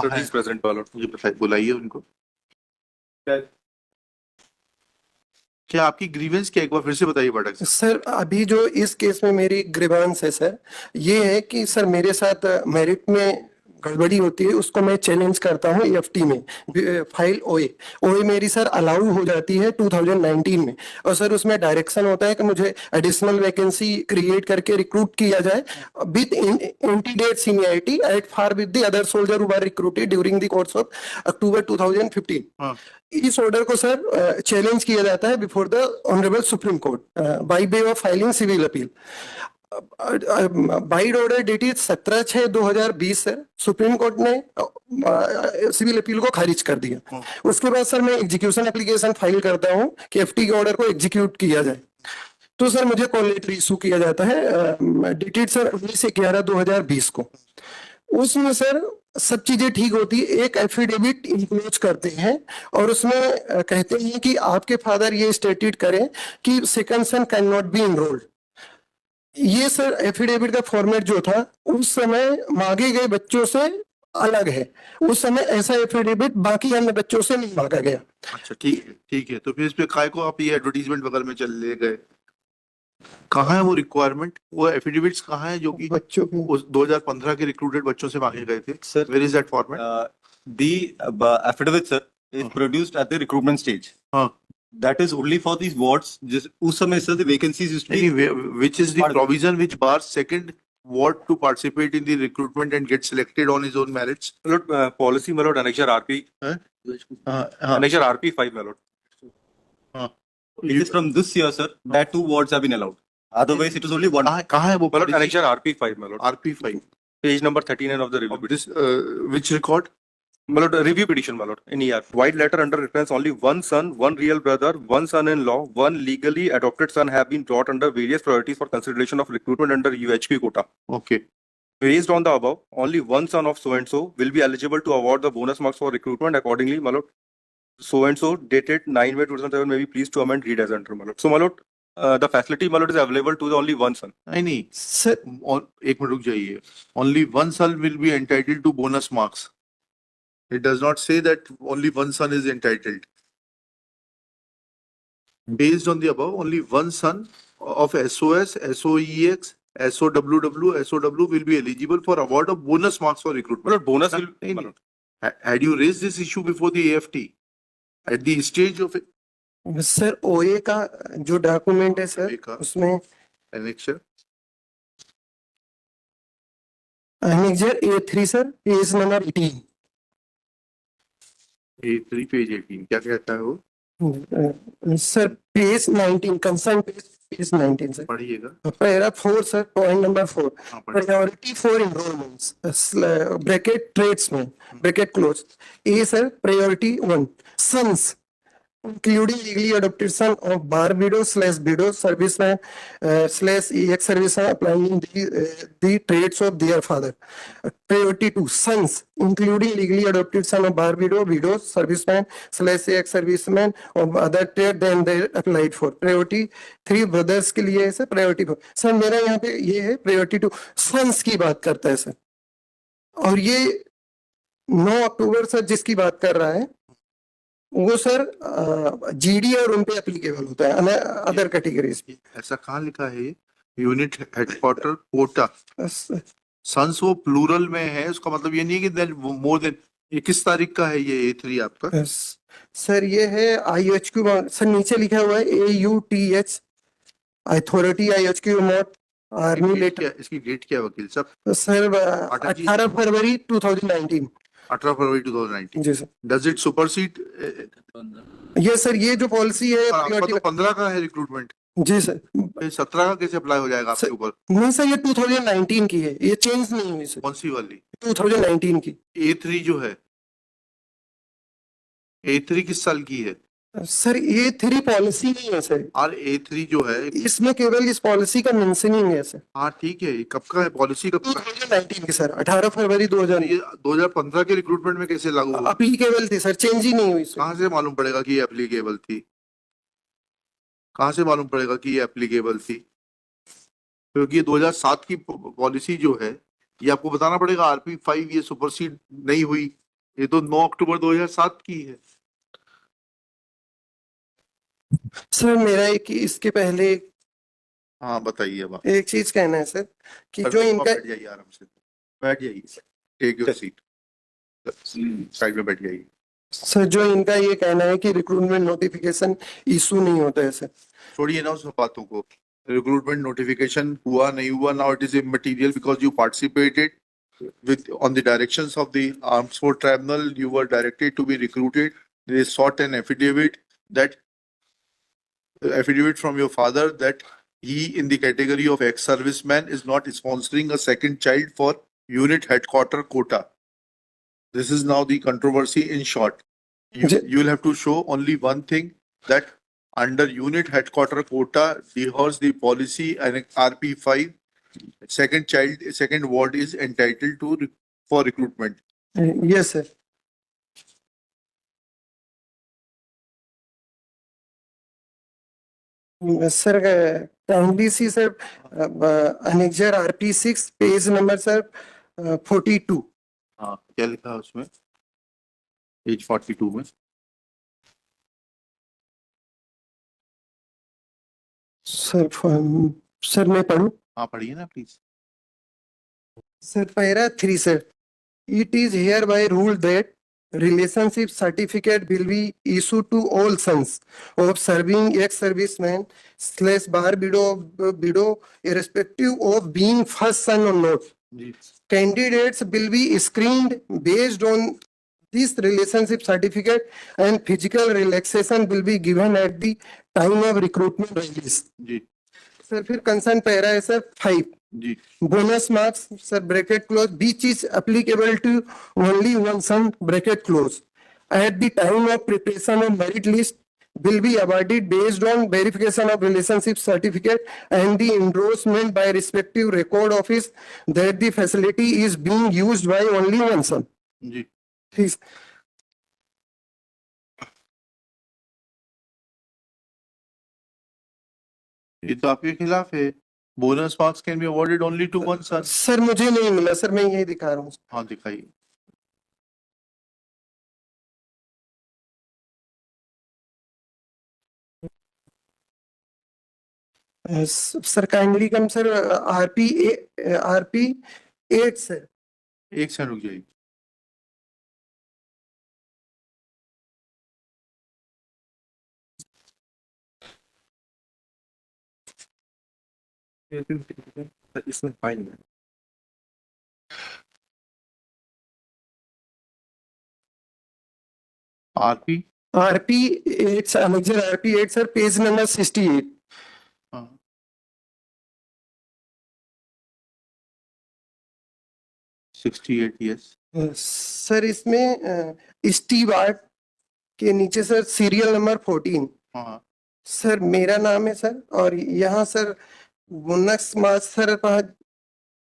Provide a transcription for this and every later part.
Authority is present, my lord. मुझे बताइए, बुलाइए उनको। क्या आपकी ग्रीवेंस क्या, एक बार फिर से बताइए पाठक साहब। सर अभी जो इस केस में मेरी ग्रीवांस है सर, ये है कि सर मेरे साथ मेरिट में गड़बड़ी होती है, उसको मैं चैलेंज करता हूँ EFT में, फाइल ओए मेरी सर अलाउ हो जाती है 2019 में, और सर उसमें डायरेक्शन होता है कि मुझे एडिशनल वैकेंसी क्रिएट करके रिक्रूट किया जाए with intended seniority at par with the other soldier who were recruited during the course of October 2015। हाँ। इस ऑर्डर को सर चैलेंज किया जाता है before the honourable Supreme Court by way of filing civil appeal. Vide order dated 17/6/2020 है, Supreme Court ने civil appeal को खारिज कर दिया। उसके बाद सर मैं एग्जीक्यूशन एप्लीकेशन फाइल करता हूं कि FT के ऑर्डर को एग्जीक्यूट किया जाए, तो सर मुझे कॉल लेटर इशू किया जाता है डेटेड सर 19/11/2020 को। उसमें सर सब चीजें ठीक होती है, एक एफिडेविट इंक्लोज करते हैं और उसमें कहते हैं कि आपके फादर ये स्टेटेड करें कि second son can not be enrolled. ये सर एफिडेविट का फॉर्मेट जो था उस समय मांगे गए बच्चों से अलग है, उस समय ऐसा एफिडेविट बाकी अन्य बच्चों से नहीं मांगा गया। अच्छा ठीक है, तो फिर इस पे काय को आप ये एडवर्टीजमेंट वगैरह में चले गए, कहाँ है वो रिक्वायरमेंट, वो एफिडेविट्स कहाँ है जो कि बच्चों को उस 2015 के रिक्रूटेड बच्चों से मांगे गए थे? Sir, where is that format? the affidavit, sir, is produced at the recruitment stage. हाँ। That is only for these wards. Just उस समय sir the vacancies used to be. Which is the provision which bars second ward to participate in the recruitment and get selected on his own merits? My lord, policy, my lord, annexure RP. हाँ, Annexure RP 5, my lord. हाँ। It is from this year, sir, that 2 wards have been allowed. Otherwise, it is only 1. कहाँ है वो? My lord, annexure RP 5, my lord. RP5 Page number 39 of the review. of this which record? My lord, review petition, my lord, in ER. White letter under reference only one son, one real brother, one son-in-law, one legally adopted son have been brought under various priorities for consideration of recruitment under UHP quota. Okay. Based on the above, only one son of so-and-so will be eligible to award the bonus marks for recruitment. Accordingly, my lord, so-and-so dated 9/2007 may be pleased to amend read as under, my lord. So, my lord, the facility, my lord, is available to the only one son. नहीं sir एक minute रुक जाइए। Only one son will be entitled to bonus marks. It does not say that only one son is entitled. Based on the above, only one son of SOS, SOEX, SOWW, SOW will be eligible for award of bonus marks for My recruitment. lord, bonus will. नहीं, My नहीं. lord. Had you raised this issue before the AFT at the stage of sir OA का जो document है sir OA का? उसमें annexure? annexure A3 sir page number 18 A3 page 18 क्या कहता है वो? Sir page 19 concern page 19 sir पढ़िएगा। पैरा 4 सर पॉइंट नंबर 4 हाँ, पढ़िए। Priority for enrolments bracket trades में bracket close A sir priority 1 sons including legally adopted son of bar widow slash widow serviceman slash ex serviceman applying in the trades of their father. Priority 2 sons including legally adopted son of bar widow serviceman slash ex serviceman of other trade than they applied for. Priority 3 brothers के लिए है sir priority 4 sir मेरा यहाँ पे ये है priority 2 sons की बात करता है सर, और ये 9 अक्टूबर सर जिसकी बात कर रहा है वो सर GD और उन पे एप्लीकेबल होता है अदर कैटेगरीज पे। ऐसा कहाँ लिखा है ये? यूनिट हेडक्वार्टर कोटा सन्स वो प्लूरल में है, उसका मतलब ये नहीं कि देन मोर देन। ये किस तारीख का है ये A3 आपका? सर ये है IHQ सर नीचे लिखा हुआ है AUTH authority IHQ not army letter. इसकी डेट क्या है वकील साहब? सर 18 फरवरी 2019। 18 फरवरी 2019। जी सर। Does it supersede? ये सर ये जो पॉलिसी है आपका तो 15 का है रिक्रूटमेंट। जी सर। 17 का कैसे अप्लाई हो जाएगा आपके ऊपर? नहीं सर ये 2019 की है, ये चेंज नहीं हुई सर। कौन सी वाली? 2019 की। A3 जो है, A3 किस साल की है? सर A3 पॉलिसी नहीं है सर, और A3 जो है इसमें केवल इस पॉलिसी का मेंशनिंग है सर। हाँ ठीक है, कब का है पॉलिसी? कब का? 2019 की सर 18 फरवरी 2000। ये 2015 के रिक्रूटमेंट में कैसे लागू हुआ? एप्लीकेबल थी सर, चेंज ही नहीं हुई सर। कहाँ से मालूम पड़ेगा कि ये एप्लीकेबल थी? कहाँ से मालूम पड़ेगा कि ये एप्लीकेबल थी? क्योंकि ये 2007 की पॉलिसी जो है, ये आपको बताना पड़ेगा RP5 ये सुपरसीड नहीं हुई, ये तो 9 अक्टूबर 2007 की है। सर मेरा एक इसके पहले हाँ बताइए अब आप। एक चीज कहना है सर कि सर, जो आप इनका बैठ जाइए आराम से, बैठ जाइए, टेक योर सीट, साइड में बैठ जाइए। सर जो इनका ये कहना है कि रिक्रूटमेंट नोटिफिकेशन इशू नहीं होता है सर। छोड़िए ना उस बातों को, रिक्रूटमेंट नोटिफिकेशन हुआ नहीं हुआ, now it is immaterial because you participated with on the directions of the Armed Forces Tribunal, you were directed to be recruited. They sought an affidavit from your father that he, in the category of ex-serviceman, is not sponsoring a second child for unit headquarter quota. This is now the controversy in short. You will have to show only one thing, that under unit headquarter quota, adheres the policy and RP5, second ward is entitled to for recruitment. Yes sir. Sir kindly C sir annexure RP6 page number sir 42। हाँ, क्या लिखा है उसमें page 42 में? Sir sir मैं पढ़ूं? हाँ पढ़िए ना please. Sir para 3 sir, it is hereby ruled that relationship certificate will be issued to all sons of serving ex-servicemen slash bar widow irrespective of being first son or not. जी Candidates will be screened based on this relationship certificate and physical relaxation will be given at the time of recruitment release. जी sir फिर concern para है sir 5, जी bonus marks sir bracket close which is applicable to only one son bracket close at the time of preparation of merit list will be awarded based on verification of relationship certificate and the endorsement by respective record office that the facility is being used by only one son. जी Please. ये तो आपके खिलाफ है। Bonus marks can be awarded only to one son. Sir मुझे नहीं मिला sir, मैं यही दिखा रहा हूँ। हाँ दिखाइए। सर काइंडली कम सर RP 8 सर। एक सेकंड रुक जाइए। इसमें फाइन है। RP RP 8 annexure RP 8 sir page number 68। हाँ 68 यस। सर इसमें स्टीव आर्ट के नीचे सर सीरियल नंबर 14 हाँ सर मेरा नाम है सर, और यहाँ सर बोनस मार्क्स सर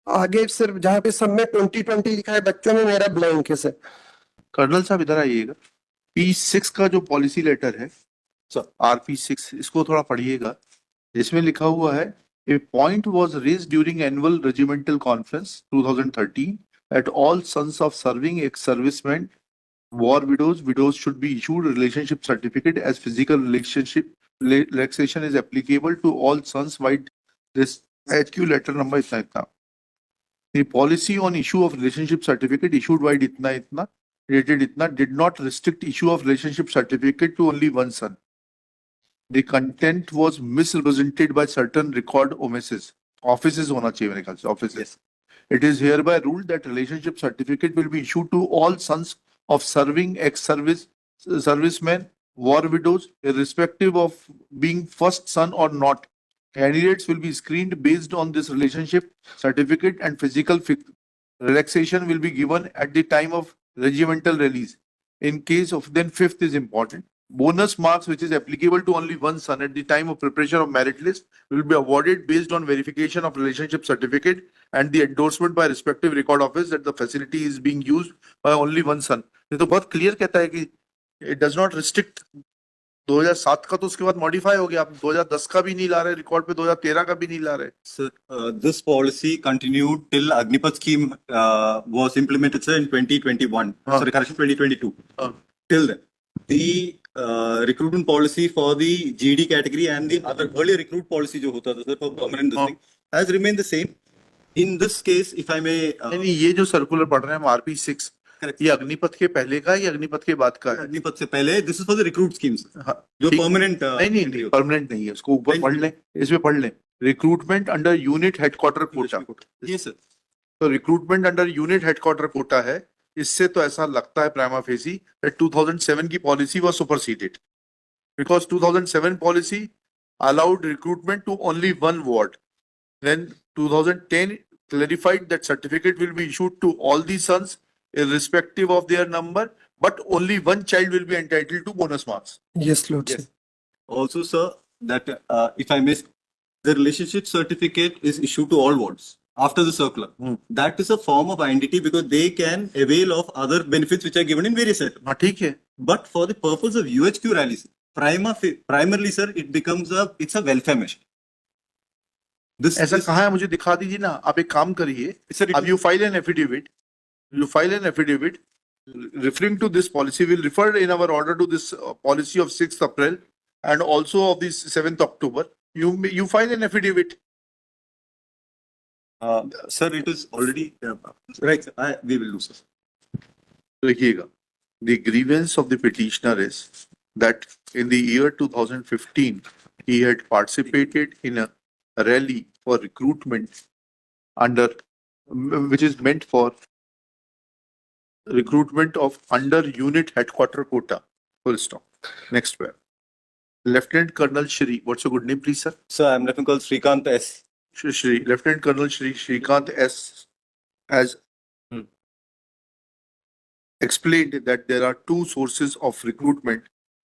आगे सर जहाँ पे सब में 2020 लिखा है, बच्चों में मेरा ब्लैंक है सर। कर्नल साहब इधर आइएगा। P6 का जो पॉलिसी लेटर है RP6, इसको थोड़ा पढ़िएगा। इसमें लिखा हुआ है, A point was raised during annual regimental conference 2013 that all sons of serving ex-servicemen, war widows should be issued a relationship certificate as physical relaxation is applicable to all sons by this HQ letter number itna. The policy on issue of relationship certificate issued by itna dated itna did not restrict issue of relationship certificate to only one son. The content was misrepresented by certain record omissions. Offices होना चाहिए मेरे ख्याल से, offices. It is hereby ruled that relationship certificate will be issued to all sons of serving ex-servicemen, war widows, irrespective of being first son or not. Candidates will be screened based on this relationship certificate and physical relaxation will be given at the time of regimental release. In case of, then fifth is important. Bonus marks which is applicable to only one son at the time of preparation of merit list will be awarded based on verification of relationship certificate and the endorsement by respective record office that the facility is being used by only one son. ये तो बहुत clear कहता है कि it does not restrict 2007 का तो उसके बाद मॉडिफाई हो गया, आप 2010 का भी नहीं ला रहे रिकॉर्ड पे, 2013 का भी नहीं ला रहे. Sir, this policy continued till Agnipath scheme was implemented, sir, in 2021. Sorry, correction, 2022. Till then, the recruitment policy for the GD category and the other earlier recruit policy जो होता था, sir, for permanent this thing has remained the same. In this case, if I may, नहीं, ये जो circular पढ़ रहे हैं हम RP6, correct. ये अग्निपथ के पहले का है या अग्निपथ के बाद का है? अग्निपथ से पहले, this is for the recruit schemes, हाँ, जो ठीक. permanent नहीं परमानेंट नहीं है, उसको ऊपर Thank पढ़ you. लें, इसमें पढ़ लें. Recruitment under unit headquarter quota. Yes, sir. तो recruitment under unit headquarter quota है. इससे तो ऐसा लगता है प्राइमा फेसी that 2007 की policy was superseded because 2007 policy allowed recruitment to only one ward. Then 2010 clarified that certificate will be issued to all the sons irrespective of their number, but only one child will be entitled to bonus marks. Yes, Lordship. Yes. Also, sir, that if I may, the relationship certificate is issued to all wards after the circular. That is a form of identity because they can avail of other benefits which are given in various settlements. हाँ ठीक है. But for the purpose of UHQ rallies, primarily, sir, it's a welfare measure. ऐसा कहाँ है, मुझे दिखा दीजिए ना. आप एक काम करिए, Sir, it अब you file an affidavit. Referring to this policy, we'll refer in our order to this policy of 6th April and also of this 7th October. You file an affidavit. sir, it is already right. We will do, sir. देखिएगा, the grievance of the petitioner is that in the year 2015 he had participated in a rally for recruitment under, which is meant for recruitment of under unit headquarter quota. Full stop. Next where? Lieutenant Colonel Shri, what's your good name, please, sir? Sir, I'm Lieutenant Colonel Srikanth S. Shri, Lieutenant Colonel Shri Srikanth S. has explained that there are two sources of recruitment.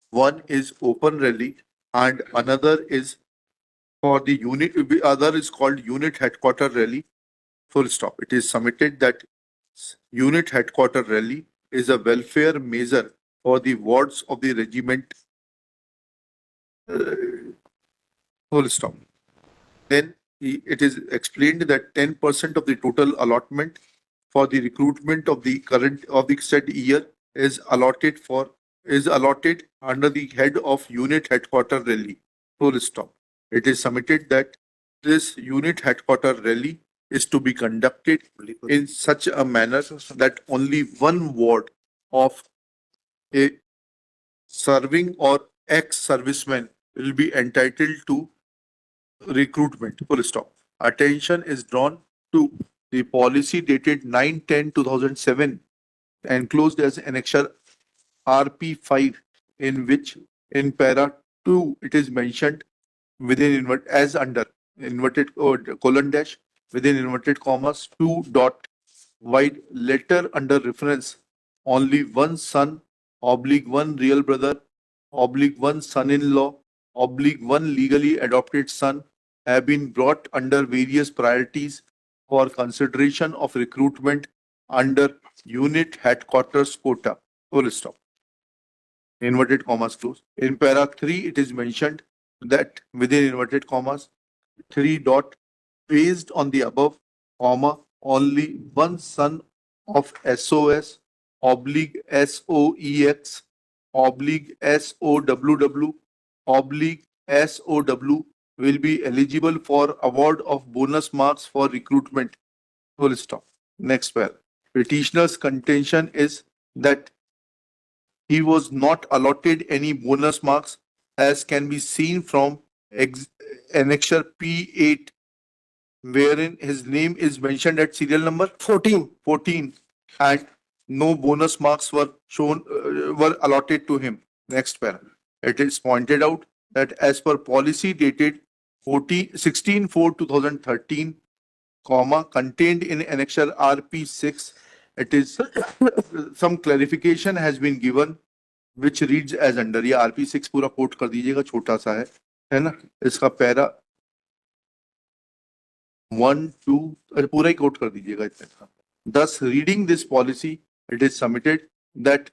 One is open rally and another is for the unit, other is called unit headquarter rally. Full stop. It is submitted that unit headquarter rally is a welfare measure for the wards of the regiment. Full stop. Then it is explained that 10% of the total allotment for the recruitment of the current of the said year is allotted under the head of unit headquarter rally. Full stop. It is submitted that this unit headquarter rally is to be conducted in such a manner that only one ward of a serving or ex-serviceman will be entitled to recruitment. Full stop. Attention is drawn to the policy dated 9/10/2007 enclosed as Annexure RP5, in which in para 2 it is mentioned within as under inverted colon dash within inverted commas 2 dot wide letter under reference only one son oblique one real brother oblique one son-in-law oblique one legally adopted son have been brought under various priorities for consideration of recruitment under unit headquarters quota. Full stop. Inverted commas close. In para 3, it is mentioned that within inverted commas 3 dot based on the above comma only one son of SOS oblique SOEX oblique SOWW oblique SOW will be eligible for award of bonus marks for recruitment. Full stop. Next paragraph. Petitioner's contention is that he was not allotted any bonus marks as can be seen from Annexure P8, wherein his name is mentioned at serial number 14 and no bonus marks were were allotted to him. Next paragraph. It is pointed out that as per policy dated 16/4/2013, contained in Annexure RP6, it is some clarification has been given which reads as under. ये RP6 पूरा coat कर दीजिएगा, छोटा सा है ना, इसका para 1, 2 पूरा ही कोट कर दीजिएगा इतना. Thus, reading this policy, it is submitted that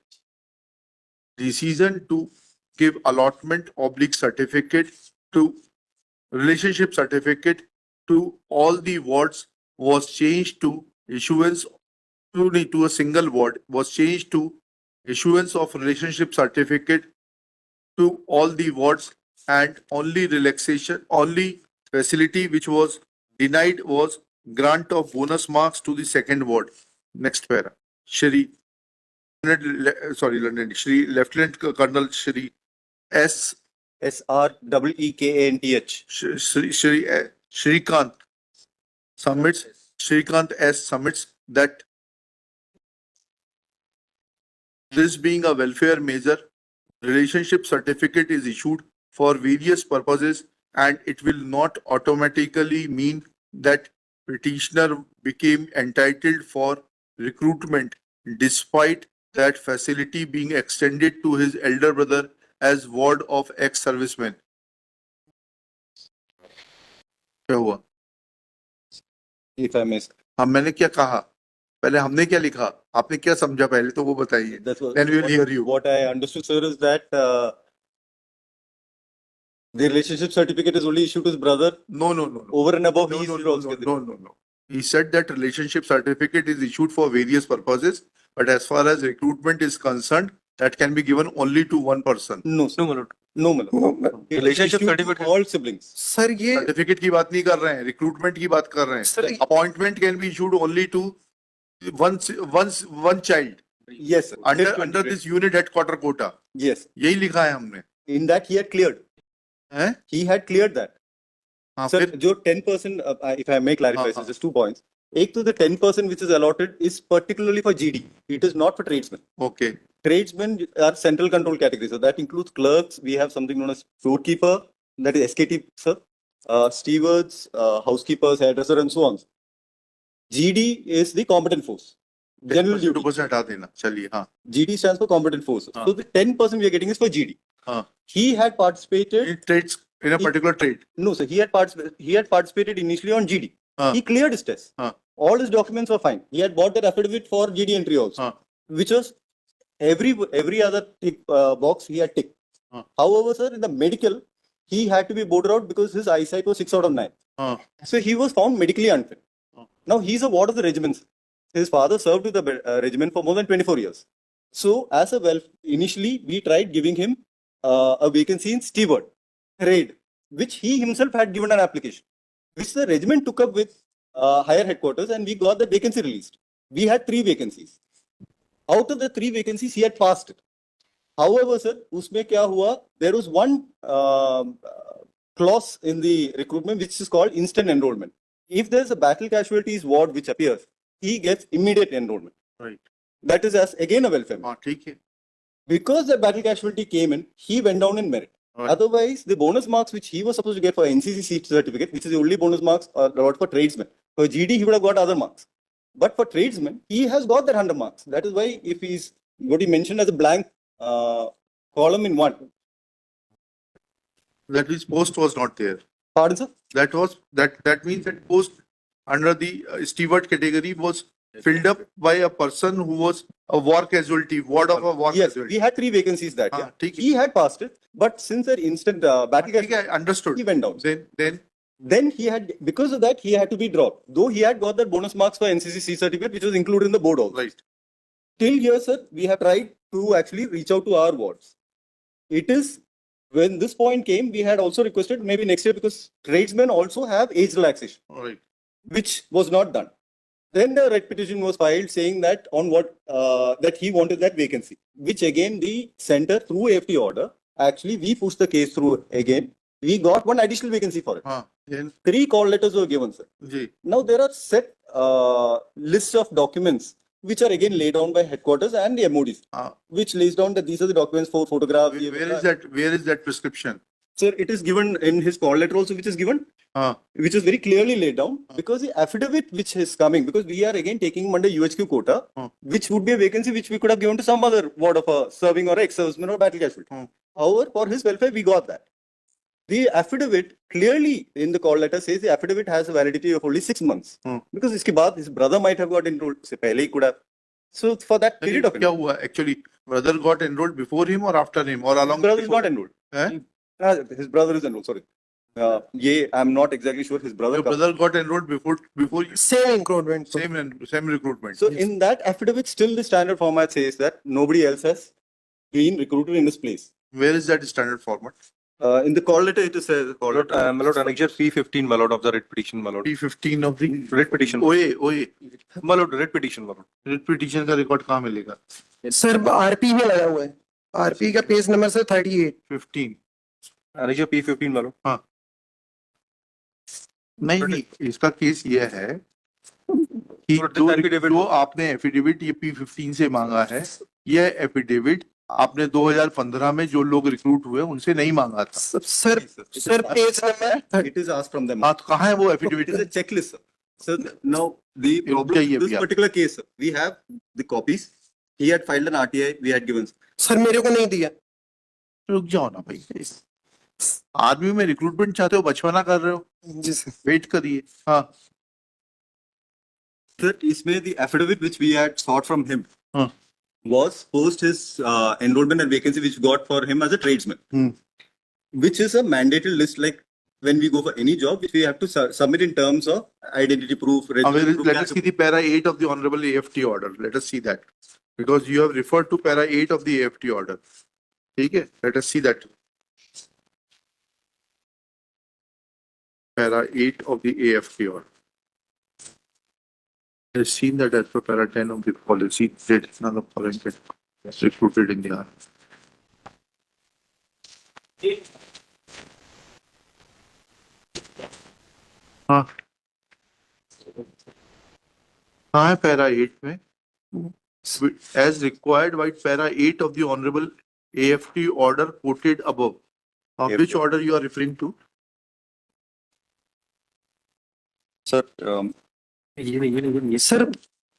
decision to give allotment oblique certificate to relationship certificate to all the wards was changed to issuance to a single ward was changed to issuance of relationship certificate to all the wards, and only facility which was denied was grant of bonus marks to the second ward. Next para. Shri Lieutenant Colonel Shri S. SREEKANTH. Shrikant S submits that this being a welfare measure, relationship certificate is issued for various purposes, and it will not automatically mean that petitioner became entitled for recruitment despite that facility being extended to his elder brother as ward of ex-serviceman. क्या हुआ? If I may. मैंने क्या कहा? पहले हमने क्या लिखा? आपने क्या समझा पहले तो वो बताइए. That's what, Then we will hear you. what I understood, sir, is that the relationship certificate is only issued to his brother. No. Over and above, No, he no, should no, also no, get it. no. He said that relationship certificate is issued for various purposes, but as far as recruitment is concerned, that can be given only to one person. No, sir. No, my lord. No, my lord. It is Relationship issued to certificate- all siblings. Sir ये Certificate की बात नहीं कर रहे हैं, recruitment की बात कर रहे Sir, हैं. Appointment can be issued only to one child Yes, sir. under this unit headquarter quota. Yes. यही लिखा है हमने. In that he had cleared. हैं? He had cleared that. हाँ, Sir, फिर जो 10%, if I may clarify, हाँ, sir, हाँ. just 2 points. एक तो the 10% which is allotted is particularly for GD. It is not for tradesmen. okay. Tradesmen are central control category. So that includes clerks. We have something known as storekeeper, that is SKT, sir. Stewards, housekeepers, hairdresser, and so on. GD is the competent force. General duty. 2% हटा देना. चलिए हाँ. GD stands for competent force. हाँ. So the 10% we are getting is for GD. हाँ. He had participated. In trades in a particular trade. No, sir. He had participated initially on GD. हाँ. He cleared his test. हाँ. All his documents were fine. He had bought that affidavit for GD entry also, हाँ. which was every other tick, box he had ticked. हाँ. However, sir, in the medical, he had to be boarded out because his eyesight was 6 out of 9. हाँ. So he was found medically unfit. हाँ. Now he's a ward of the regiment. Sir. His father served with the regiment for more than 24 years. So as a initially we tried giving him a vacancy in steward, raid, which he himself had given an application, which the regiment took up with higher headquarters, and we got the vacancy released. We had 3 vacancies. Out of the 3 vacancies, he had passed it. However, sir, उसमें क्या हुआ? There was one clause in the recruitment which is called instant enrollment. If there's a battle casualties ward which appears, he gets immediate enrollment. Right. That is as again a welfare. हाँ, ठीक है. Because the battle casualty came in, he went down in merit. Right. Otherwise, the bonus marks which he was supposed to get for NCC seat certificate, which is the only bonus marks allowed for tradesmen. For GD, he would have got other marks. But for tradesmen, he has got that 100 marks. That is why if he's what he mentioned as a blank column in one. That means post was not there. Pardon, sir? That means that post under the steward category was filled up by a person who was a war casualty, ward of a war Yes, casualty. we had 3 vacancies that हाँ, year. ठीक है. He had passed it, but since the instant battle ठीक casualty, है, understood. he went down. Then He had, because of that, he had to be dropped. Though he had got that bonus marks for NCC C certificate, which was included in the board also. right. Till here, sir, we have tried to actually reach out to our wards. It is when this point came, we had also requested maybe next year because tradesmen also have age relaxation, All right. which was not done. Then the red petition was filed saying that on what that he wanted that vacancy, which again the center through AFT order actually we pushed the case through again. We got one additional vacancy for it. हाँ, then 3 call letters were given, sir. Ji. Now there are set lists of documents which are again laid down by headquarters and the MODs, हाँ. which lays down that these are the documents for photograph. Where is that prescription? Sir, it is given in his call letter also, which is given, हाँ. which is very clearly laid down because the affidavit which is coming, because we are again taking him under UHQ quota, which would be a vacancy which we could have given to some other ward of a serving or ex-serviceman or battle casualty. However, for his welfare, we got that. The affidavit clearly in the call letter says the affidavit has a validity of only 6 months. Because iske baad his brother might have got enrolled. Se pehle he could have. So for that period of क्या हुआ? Actually, Brother got enrolled before him or after him or His along? brother is not enrolled. Eh? His brother is enrolled. Sorry. I'm not exactly sure. His brother. Your brother got enrolled before you. Same recruitment. Same recruitment. So in that affidavit, still the standard format says that nobody else has been recruited in this place. Where is that standard format? In the call letter, it says. My lord, annexure P15, my lord, of the writ petition, my lord. P15 of the Writ petition. OA. My lord, writ petition, my lord. Writ petition का record कहाँ मिलेगा? Sir RP में लगा हुआ है, RP का page number sir 38। 15. Annexure P15, my lord. हाँ. नहीं, इसका केस ये है कि जो आपने एफिडेविट ये P15 से मांगा है, यह एफिडेविट आपने 2015 में जो लोग रिक्रूट हुए उनसे नहीं मांगा था। Sir page number It is asked from them. हाँ, तो कहाँ है वो affidavit? It is a checklist, sir. So now the problem with this particular case, sir, we have the copies. He had filed an RTI. We had given. Sir मेरे को नहीं दिया। रुक जाओ ना भाई, आर्मी में रिक्रूटमेंट चाहते हो, बचपना कर रहे हो, जी सर। वेट करिए। हाँ Sir, इसमें the affidavit which we had sought from him हाँ was post his enrollment and vacancy which got for him as a tradesman, which is a mandated list like when we go for any job which we have to submit in terms of identity proof. registration proof, let us see the para 8 of the honorable AFT order. Let us see that because you have referred to para 8 of the AFT order. ठीक है, let us see that. Para 8 of the AFT order. I have seen that as per para 10 of the policy, did none of foreign get recruited in the army. हाँ, कहाँ है para 8 में? As required by para 8 of the honorable AFT order quoted above. Which order you are referring to? Sir, sir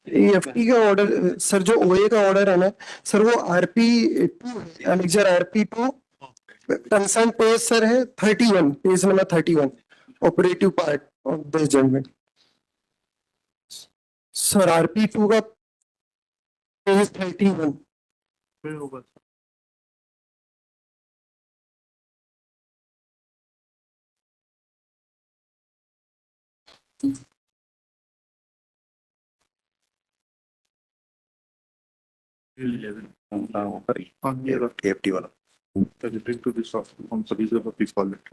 FT का order, sir जो OA का order है ना sir, वो RP 2 annexure RP 2 concern page sir है 31, page number 31, operative part of this judgment. Sir RP 2 का page 31। AFT वाला. Referring to this on police of the call it.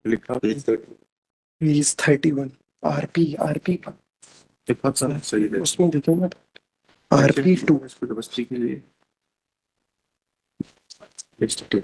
लिखा page 30. Page 31 RP देखा sir सही है। उसमें देखो ना आरपी 2 इसको बस ठीक है ये। Next to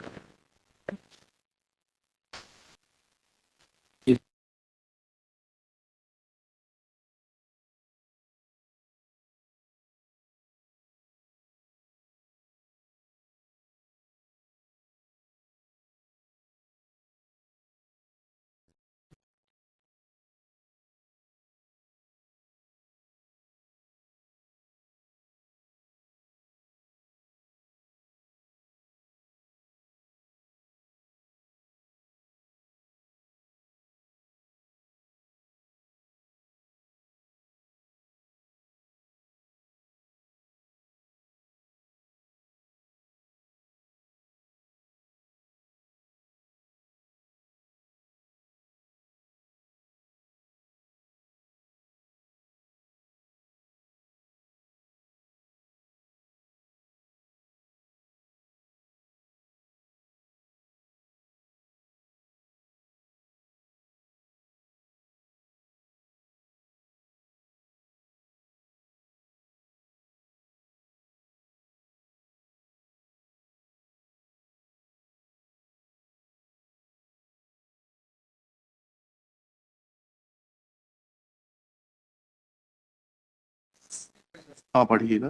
हाँ पढ़िएगा।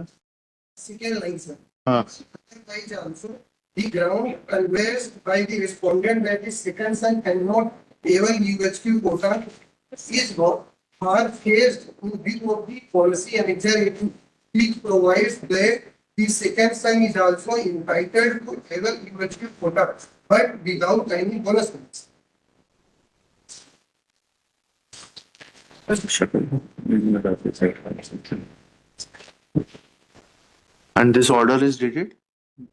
Second line, sir. हाँ Also, the ground alleged by the respondent that his second son cannot able UHQ quota is not are faced in view of the policy annexure 82, which provides that the second son is also entitled to legal university quota, but without any bonus points. And this order is dated?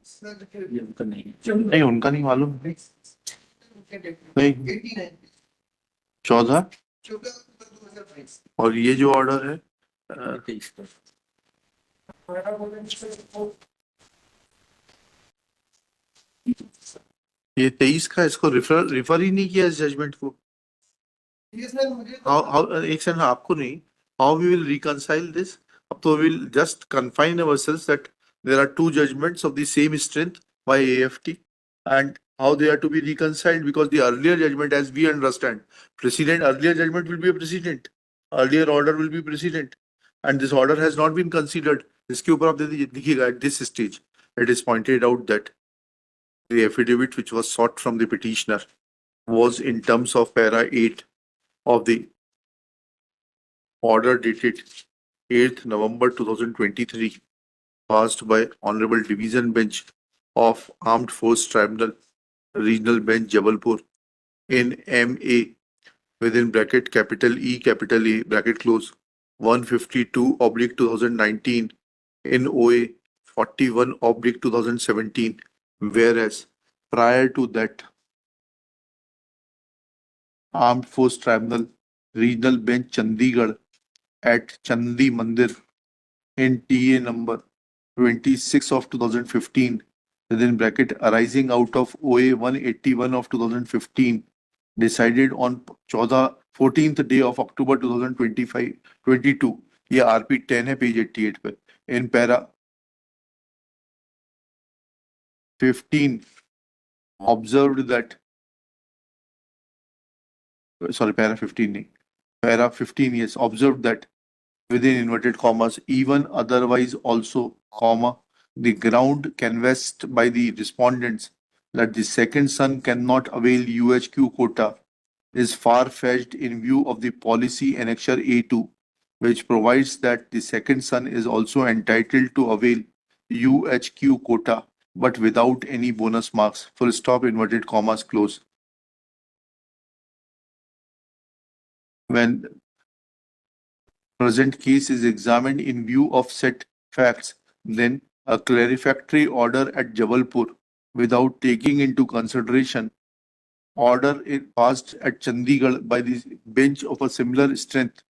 Sir, नहीं, उनका नहीं मालूम। नहीं, 89, 14। 14/2022. और ये जो order है ये 23 का, इसको रिफर ही नहीं किया इस जजमेंट को। ये सर मुझे हाउ एक सेकंड, आपको नहीं, how we will reconcile this? अब तो will just confine ourselves that there are two judgments of the same strength by AFT and how they are to be reconciled, because the earlier judgment, as we understand, earlier judgment will be a precedent, earlier order will be precedent, and this order has not been considered. इसके ऊपर आप देखिएगा, at this stage it is pointed out that the affidavit which was sought from the petitioner was in terms of para 8 of the order dated 8th November 2023, passed by Honorable Division Bench of Armed Force Tribunal, Regional Bench, Jabalpur, in MA within bracket capital E, capital A, bracket close, 152/2019 in OA 41/2017, whereas prior to that, Armed Force Tribunal, Regional Bench, Chandigarh at Chandi Mandir in TA number 26/2015, within bracket arising out of OA 181/2015, decided on 14th day of October 2022, ये RP 10 है page 88 पे, in para 15 observed that, sorry, para 15 नहीं, para 15, yes, observed that within inverted commas, even otherwise also, comma, the ground canvassed by the respondents that the second son cannot avail UHQ quota is far-fetched in view of the policy annexure A2, which provides that the second son is also entitled to avail UHQ quota, but without any bonus marks, full stop, inverted commas, close. When present case is examined in view of said facts, then a clarifactory order at Jabalpur, without taking into consideration order passed at Chandigarh by the bench of a similar strength,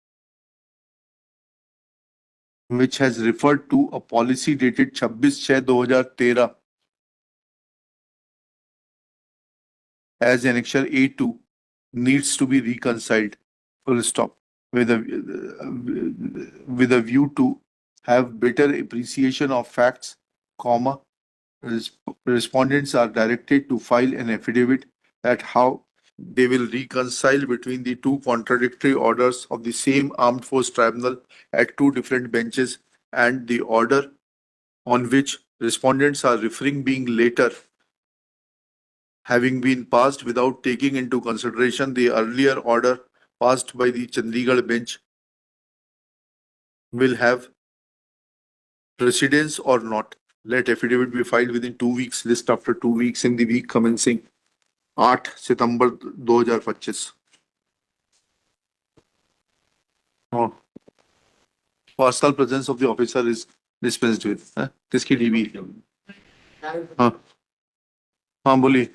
which has referred to a policy dated 26/6/2013 as annexure A2, needs to be reconciled, full stop, with a view to have better appreciation of facts, comma, respondents are directed to file an affidavit at how they will reconcile between the two contradictory orders of the same Armed Force Tribunal at two different benches, and the order on which respondents are referring being later having been passed without taking into consideration the earlier order passed by the Chandigarh bench, will have precedence or not. Let affidavit be filed within 2 weeks, list after 2 weeks in the week commencing 8 September 2025. Oh. Personal presence of the officer is dispensed with. किसकी DB? हाँ हाँ बोलिए।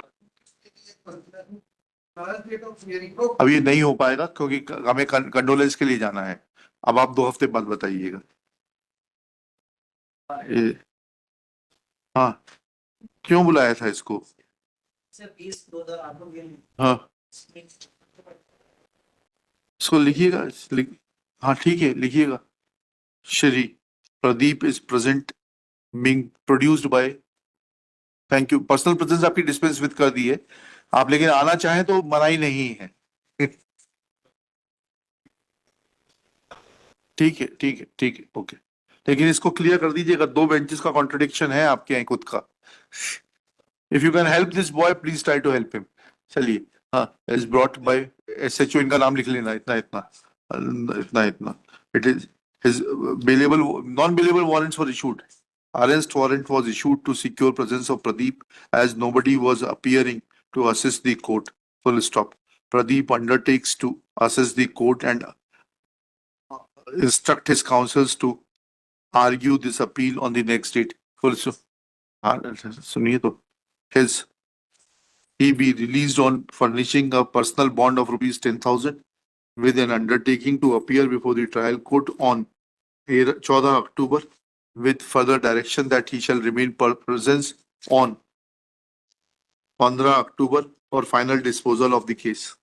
Last date of hearing को अब ये नहीं हो पाएगा क्योंकि हमें कंडोलेंस के लिए जाना है। अब आप 2 हफ्ते बाद बताइएगा। हाँ, क्यों बुलाया था इसको? हाँ, इसको लिखिएगा। हाँ ठीक है, लिखिएगा। Shri Pradeep is present being produced by, thank you. Personal presence आपकी डिस्पेंस विद कर दी है आप, लेकिन आना चाहें तो मनाही नहीं है। ठीक है ठीक है ठीक है, ओके। लेकिन इसको क्लियर कर दीजिएगा, 2 बेंचेस का कॉन्ट्रडिक्शन है आपके यहाँ खुद का। If you can help this boy please try to help him. चलिए, हाँ, इज ब्रॉट बाय SHO, इनका नाम लिख लेना, इतना इतना। इतना it is his bailable non-bailable warrants were issued. Arrest warrant was issued to secure presence of Pradeep as nobody was appearing to assist the court. Full stop. Pradeep undertakes to assess the court and instruct his counsels to argue this appeal on the next date. Full stop. सुनिए तो his he be released on furnishing a personal bond of rupees 10,000 with an undertaking to appear before the trial court on 14 October with further direction that he shall remain presence on 15 October for final disposal of the case.